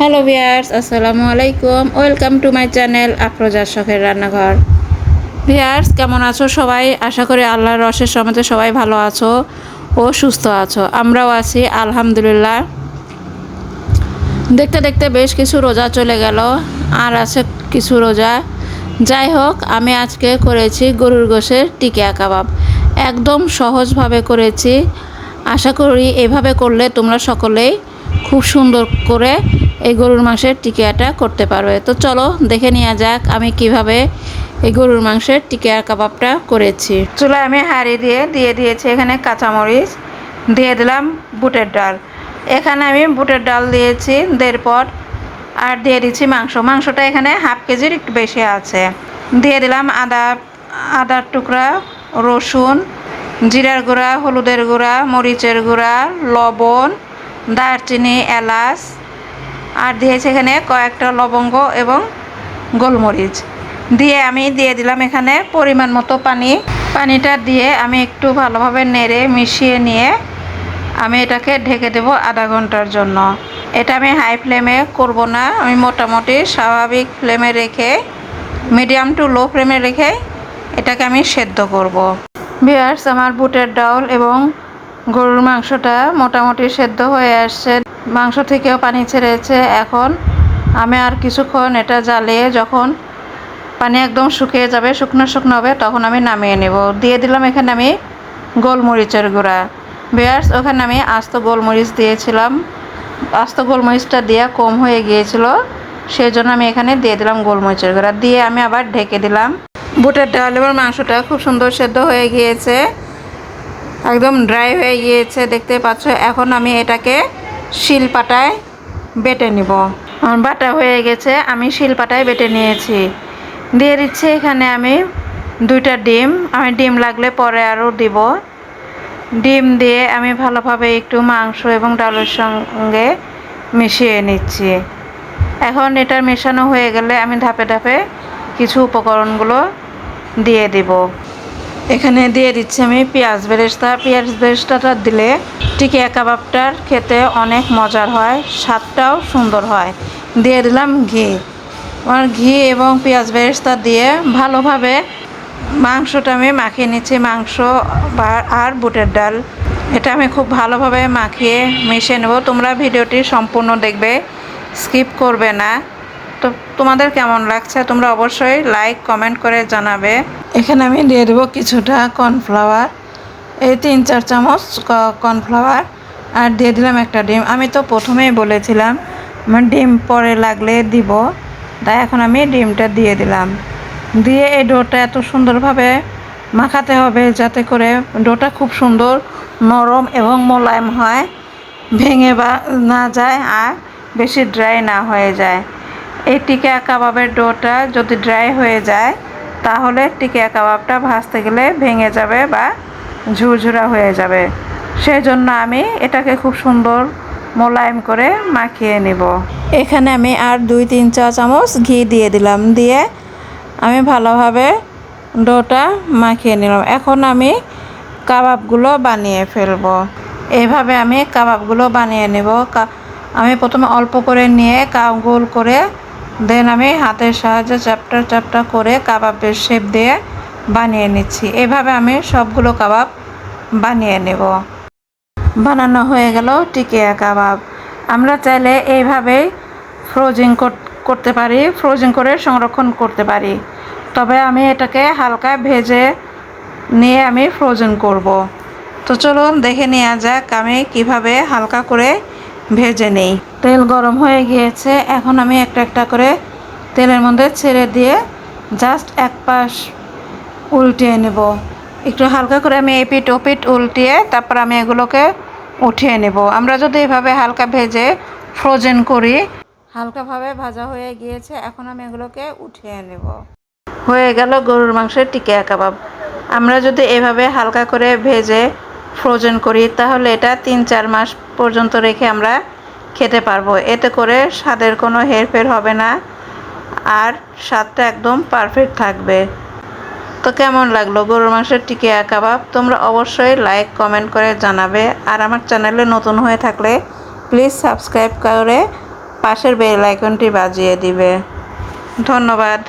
Hello viewers, আসসালামু আলাইকুম। Welcome to my channel আফরোজার শখের রান্নাঘর। ভিয়ার্স, কেমন আছো সবাই? আশা করি আল্লাহর রসের সম্মতে সবাই ভালো আছো ও সুস্থ আছো। আমরাও আছি আলহামদুলিল্লাহ। দেখতে দেখতে বেশ কিছু রোজা চলে গেল, আর আছে কিছু রোজা। যাই হোক, আমি আজকে করেছি গরুর গোশের টিকিয়া কাবাব। একদম সহজভাবে করেছি। আশা করি এভাবে করলে তোমরা সকলেই খুব সুন্দর করে এই গরুর মাংসের টিকিয়াটা করতে পারবে। তো চলো দেখে নেওয়া যাক আমি কিভাবে এই গরুর মাংসের টিকিয়া কাবাবটা করেছি। চুলায় আমি হাঁড়ি দিয়ে দিয়েছি এখানে কাঁচামরিচ, দিয়ে দিলাম বুটের ডাল। এখানে আমি বুটের ডাল দিয়েছি 1.5 পট, আর দিয়ে দিচ্ছি মাংসটা এখানে হাফ কেজির একটু বেশি আছে। দিয়ে দিলাম আদার টুকরা, রসুন, জিরার গুঁড়া, হলুদের গুঁড়া, মরিচের গুঁড়া, লবণ, দারচিনি, এলাচ, আর দিয়েছি এখানে কয়েকটা লবঙ্গ এবং গোলমরিচ। দিয়ে আমি দিয়ে দিলাম এখানে পরিমাণ মতো পানিটা দিয়ে আমি একটু ভালোভাবে নেড়ে মিশিয়ে নিয়ে আমি এটাকে ঢেকে দেব আধা ঘন্টার জন্য। এটা আমি হাই ফ্লেমে করব না, আমি মোটামুটি স্বাভাবিক ফ্লেমে রেখে, মিডিয়াম টু লো ফ্লেমে রেখে এটাকে আমি সেদ্ধ করব। ভিউয়ার্স, আমার বুটের ডাল এবং গরুর মাংসটা মোটামুটি সেদ্ধ হয়ে আসছে, মাংস থেকেও পানি ছেড়েছে। এখন আমি আর কিছুক্ষণ এটা জ্বালিয়ে যখন পানি একদম শুকিয়ে যাবে, শুকনো হবে, তখন আমি নামিয়ে নেব। দিয়ে দিলাম এখানে আমি গোলমরিচের গুঁড়া। ভিউয়ার্স, ওখানে আমি আস্ত গোলমরিচ দিয়েছিলাম, আস্ত গোলমরিচটা দেওয়া কম হয়ে গিয়েছিল, সেই জন্য আমি এখানে দিয়ে দিলাম গোলমরিচের গুঁড়া। দিয়ে আমি আবার ঢেকে দিলাম। বুটের ডাল এবং মাংসটা খুব সুন্দর সেদ্ধ হয়ে গিয়েছে, একদম ড্রাই হয়ে গিয়েছে দেখতে পাচ্ছ। এখন আমি এটাকে শিলপাটায় বেটে নিব। বাটা হয়ে গেছে, আমি শিলপাটায় বেটে নিয়েছি। দিয়ে দিচ্ছি এখানে আমি 2টা ডিম, আমি ডিম লাগলে পরে আরও দিব। ডিম দিয়ে আমি ভালোভাবে একটু মাংস এবং ডালের সঙ্গে মিশিয়ে নিচ্ছি। এখন এটা মেশানো হয়ে গেলে আমি ধাপে ধাপে কিছু উপকরণগুলো দিয়ে দিব। এখানে দিয়ে দিচ্ছি আমি পেঁয়াজ বেরেস্তাটা দিলে টিকিয়া কাবাবটার খেতে অনেক মজার হয়, স্বাদটাও সুন্দর হয়। দিয়ে দিলাম ঘি। আমার ঘি এবং পেঁয়াজ বেরেস্তা দিয়ে ভালোভাবে মাংসটা আমি মাখিয়ে নিচ্ছি, মাংস আর বুটের ডাল। এটা আমি খুব ভালোভাবে মাখিয়ে মিশিয়ে নেব। তোমরা ভিডিওটি সম্পূর্ণ দেখবে, স্কিপ করবে না। তো তোমাদের কেমন লাগছে তোমরা অবশ্যই লাইক কমেন্ট করে জানাবে। এখানে আমি দিয়ে দেবো কিছুটা কর্নফ্লাওয়ার, এই 3-4 চামচ কর্নফ্লাওয়ার, আর দিয়ে দিলাম একটা ডিম। আমি তো প্রথমেই বলেছিলাম আমার ডিম পরে লাগলে দিব, তাই এখন আমি ডিমটা দিয়ে দিলাম। দিয়ে এই ডোটা এত সুন্দরভাবে মাখাতে হবে যাতে করে ডোটা খুব সুন্দর নরম এবং মোলায়েম হয়, ভেঙে না যায় আর বেশি ড্রাই না হয়ে যায়। এই টিকিয়া কাবাবের ডোটা যদি ড্রাই হয়ে যায় তাহলে টিকিয়া কাবাবটা ভাজতে গেলে ভেঙে যাবে বা ঝুরঝুরা হয়ে যাবে। সেই জন্য আমি এটাকে খুব সুন্দর মোলায়েম করে মাখিয়ে নেব। এখানে আমি আর 2-3 চামচ ঘি দিয়ে দিলাম, দিয়ে আমি ভালোভাবে ডোটা মাখিয়ে নিলাম। এখন আমি কাবাবগুলো বানিয়ে ফেলব। এইভাবে আমি কাবাবগুলো বানিয়ে নেব। আমি প্রথমে অল্প করে নিয়ে গোল করে দেন আমি হাতের সাহায্যে চ্যাপটা করে কাবাবের শেপ দিয়ে বানিয়ে নিচ্ছি। এভাবে আমি সবগুলো কাবাব বানিয়ে নেব। বানানো হয়ে গেল টিকিয়া কাবাব। আমরা চাইলে এইভাবেই করতে পারি, ফ্রোজেন করে সংরক্ষণ করতে পারি। তবে আমি এটাকে হালকা ভেজে নিয়ে আমি ফ্রোজেন করব। তো চলুন দেখে নেওয়া যাক আমি কিভাবে হালকা করে ভেজে নেই। তেল গরম হয়ে গিয়েছে, এখন আমি একটা করে তেলের মধ্যে ছেড়ে দিয়ে জাস্ট এক পাশ উল্টিয়ে নেব। একটু হালকা করে আমি এপিট ওপিট উল্টিয়ে তারপর আমি এগুলোকে উঠিয়ে নেব। আমরা যদি এভাবে হালকা ভেজে ফ্রোজেন করি, হালকাভাবে ভাজা হয়ে গিয়েছে, এখন আমি এগুলোকে উঠিয়ে নেব। হয়ে গেল গরুর মাংসের টিকিয়া কাবাব। আমরা যদি এভাবে হালকা করে ভেজে ফ্রোজেন করি তাহলে এটা 3-4 মাস পর্যন্ত রেখে আমরা খেতে পারবো। এতে করে স্বাদের কোনো হেরফের হবে না আর স্বাদটা একদম পারফেক্ট থাকবে। তো কেমন লাগলো গরুর মাংসের টিকিয়া কাবাব? তোমরা অবশ্যই লাইক কমেন্ট করে জানাবে। আর আমার চ্যানেলে নতুন হয়ে থাকলে প্লিজ সাবস্ক্রাইব করে পাশের বেল আইকনটি বাজিয়ে দিবে। ধন্যবাদ।